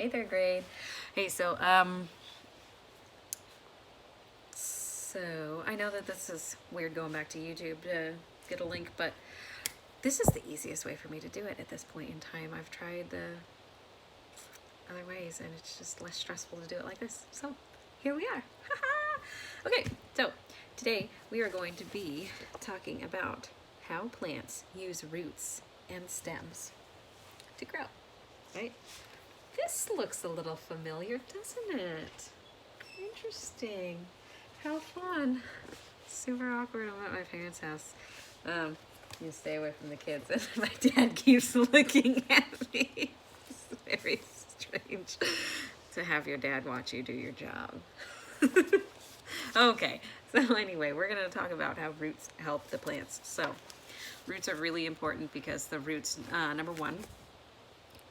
Hey, third grade. Hey, so I know that this is weird going back to YouTube to get a link, but this is the easiest way for me to do it at this point in time. I've tried the other ways and it's just less stressful to do it like this. So here we are. Okay, so today we are going to be talking about how plants use roots and stems to grow, right? This looks a little familiar, doesn't it? Interesting. How fun. Super awkward. I'm at my parents' house. You stay away from the kids. And my dad keeps looking at me. It's very strange to have your dad watch you do your job. Okay, so anyway, we're going to talk about how roots help the plants. So, roots are really important because the roots, number one,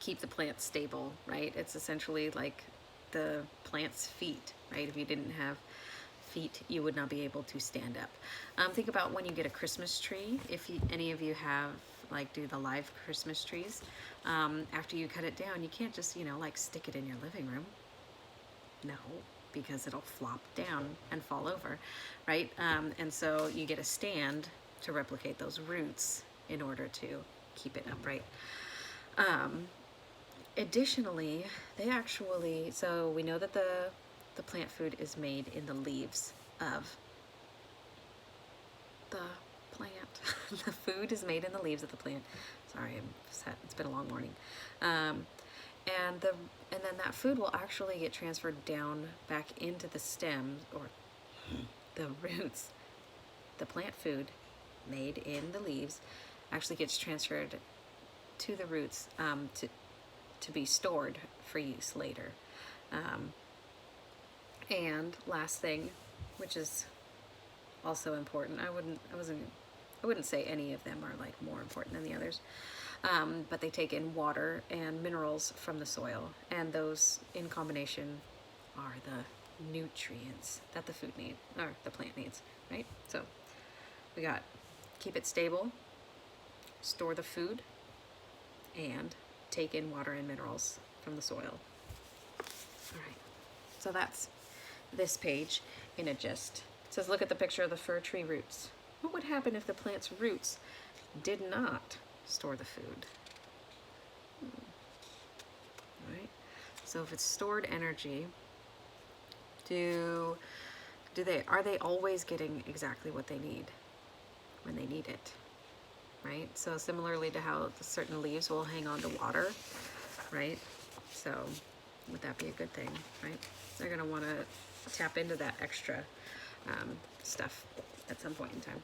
keep the plant stable, right? It's essentially like the plant's feet, right? If you didn't have feet, you would not be able to stand up. Think about when you get a Christmas tree. If any of you have do the live Christmas trees, after you cut it down, you can't just like stick it in your living room. No, because it'll flop down and fall over, right? And so you get a stand to replicate those roots in order to keep it upright. Additionally, so we know that the plant food is made in the leaves of the plant. The food is made in the leaves of the plant. Sorry, I'm upset. It's been a long morning. And then that food will actually get transferred down back into the stems or the roots. The plant food made in the leaves actually gets transferred to the roots to be stored for use later. And last thing, which is also important, I wouldn't say any of them are more important than the others, but they take in water and minerals from the soil, and those in combination are the nutrients that the food needs, or the plant needs, right? So we got keep it stable, store the food, and take in water and minerals from the soil. All right, so that's this page in a gist. It says, look at the picture of the fir tree roots. What would happen if the plant's roots did not store the food? All right, so if it's stored energy, are they always getting exactly what they need when they need it? Right? So similarly to how certain leaves will hang on to water, right? So would that be a good thing, right? They're going to want to tap into that extra stuff at some point in time.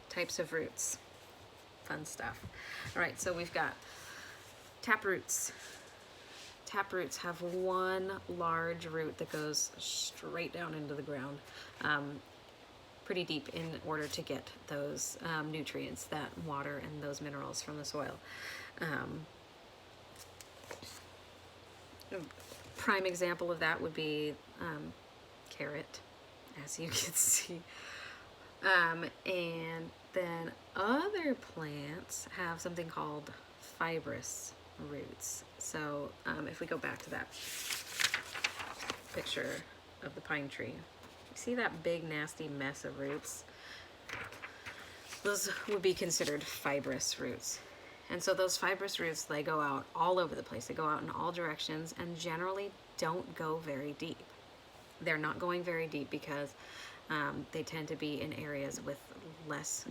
Types of roots. Fun stuff. All right, so we've got tap roots. Tap roots have one large root that goes straight down into the ground. Pretty deep in order to get those nutrients, that water and those minerals from the soil. A prime example of that would be carrot, as you can see. And then other plants have something called fibrous roots. So if we go back to that picture of the pine tree, see that big nasty mess of roots? Those would be considered fibrous roots. And so those fibrous roots, they go out all over the place. They go out in all directions and generally don't go very deep. They're not going very deep because they tend to be in areas with less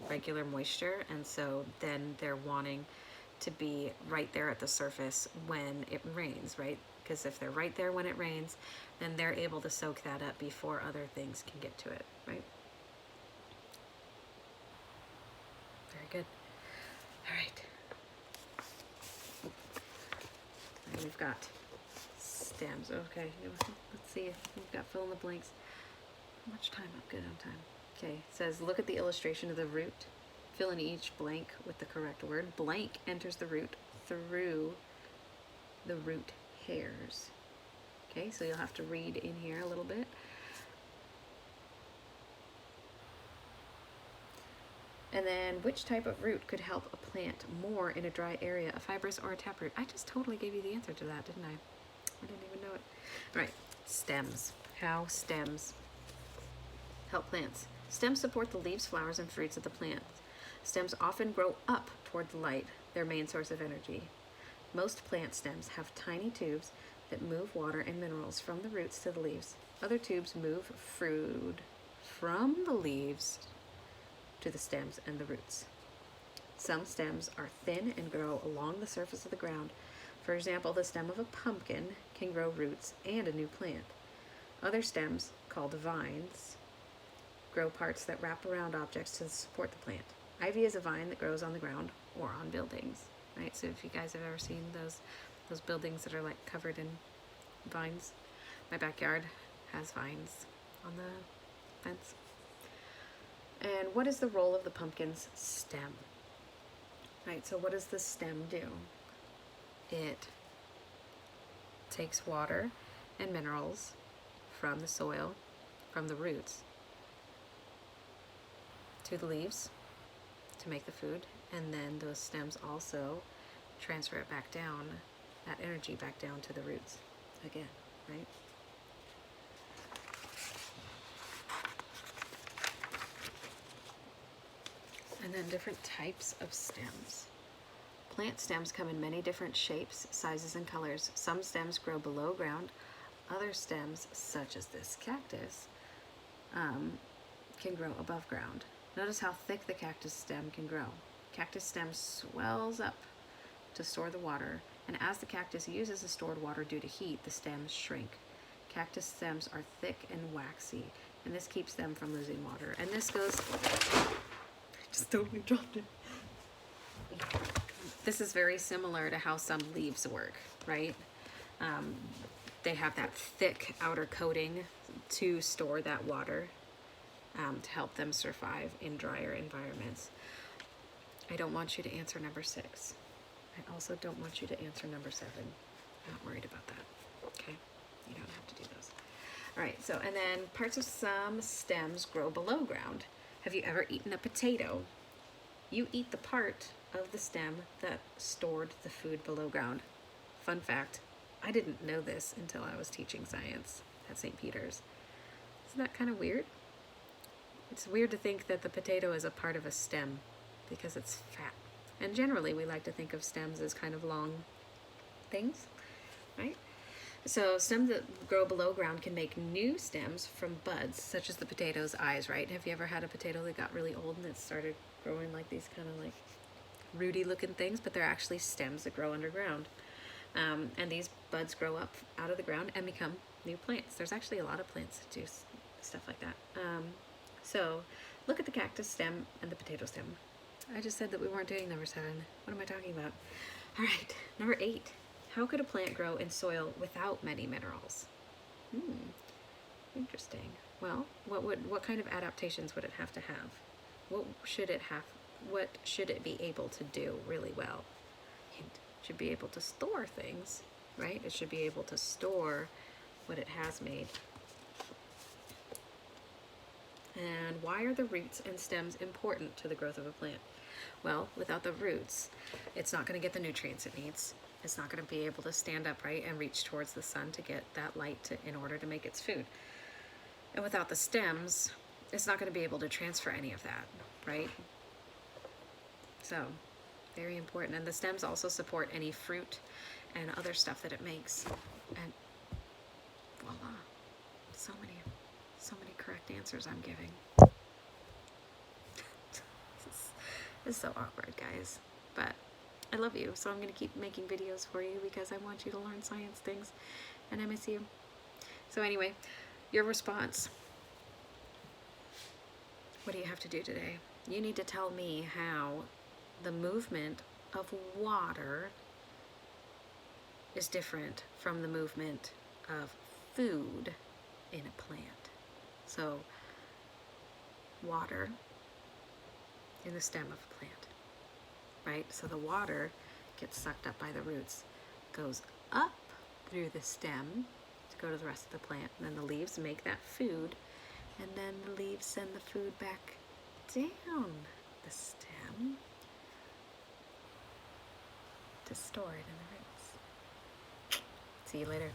regular moisture, and so then they're wanting to be right there at the surface when it rains, right? Because if they're right there when it rains, then they're able to soak that up before other things can get to it, right? Very good. All right. And we've got stems. Okay, let's see if we've got fill in the blanks. How much time? I'm good on time. Okay, it says, look at the illustration of the root. Fill in each blank with the correct word. Blank enters the root through the root hairs. Okay, so you'll have to read in here a little bit. And then, which type of root could help a plant more in a dry area, a fibrous or a taproot? I just totally gave you the answer to that, didn't I? I didn't even know it. All right, stems. How stems help plants. Stems support the leaves, flowers, and fruits of the plant. Stems often grow up toward the light, their main source of energy. Most plant stems have tiny tubes that move water and minerals from the roots to the leaves. Other tubes move food from the leaves to the stems and the roots. Some stems are thin and grow along the surface of the ground. For example, the stem of a pumpkin can grow roots and a new plant. Other stems, called vines, grow parts that wrap around objects to support the plant. Ivy is a vine that grows on the ground or on buildings, right? So if you guys have ever seen those buildings that are like covered in vines, my backyard has vines on the fence. And what is the role of the pumpkin's stem? Right, so what does the stem do? It takes water and minerals from the soil, from the roots, to the leaves to make the food, and then those stems also transfer it back down, that energy back down to the roots again, right? And then different types of stems. Plant stems come in many different shapes, sizes, and colors. Some stems grow below ground. Other stems, such as this cactus, can grow above ground. Notice how thick the cactus stem can grow. Cactus stem swells up to store the water, and as the cactus uses the stored water due to heat, the stems shrink. Cactus stems are thick and waxy, and this keeps them from losing water. And this goes... I just totally dropped it. This is very similar to how some leaves work, right? They have that thick outer coating to store that water, to help them survive in drier environments. I don't want you to answer number 6. I also don't want you to answer number 7. I'm not worried about that, okay? You don't have to do those. All right, so, and then parts of some stems grow below ground. Have you ever eaten a potato? You eat the part of the stem that stored the food below ground. Fun fact, I didn't know this until I was teaching science at St. Peter's. Isn't that kind of weird? It's weird to think that the potato is a part of a stem because it's fat. And generally we like to think of stems as kind of long things, right? So stems that grow below ground can make new stems from buds, such as the potato's eyes, right? Have you ever had a potato that got really old and it started growing like these kind of like rooty looking things, but they're actually stems that grow underground. And these buds grow up out of the ground and become new plants. There's actually a lot of plants that do stuff like that. So look at the cactus stem and the potato stem. I just said that we weren't doing number 7. What am I talking about? All right, number 8. How could a plant grow in soil without many minerals? Interesting. Well, what kind of adaptations would it have to have? What should it be able to do really well? It should be able to store things, right? It should be able to store what it has made. And why are the roots and stems important to the growth of a plant? Well, without the roots, it's not going to get the nutrients it needs. It's not going to be able to stand upright and reach towards the sun to get that light in order to make its food. And without the stems, it's not going to be able to transfer any of that, right? So, very important. And the stems also support any fruit and other stuff that it makes. And voila, so many correct answers I'm giving. This is so awkward, guys. But I love you, so I'm going to keep making videos for you because I want you to learn science things, and I miss you. So anyway, your response. What do you have to do today? You need to tell me how the movement of water is different from the movement of food in a plant. So, water in the stem of a plant, right? So the water gets sucked up by the roots, goes up through the stem to go to the rest of the plant, and then the leaves make that food, and then the leaves send the food back down the stem to store it in the roots. See you later.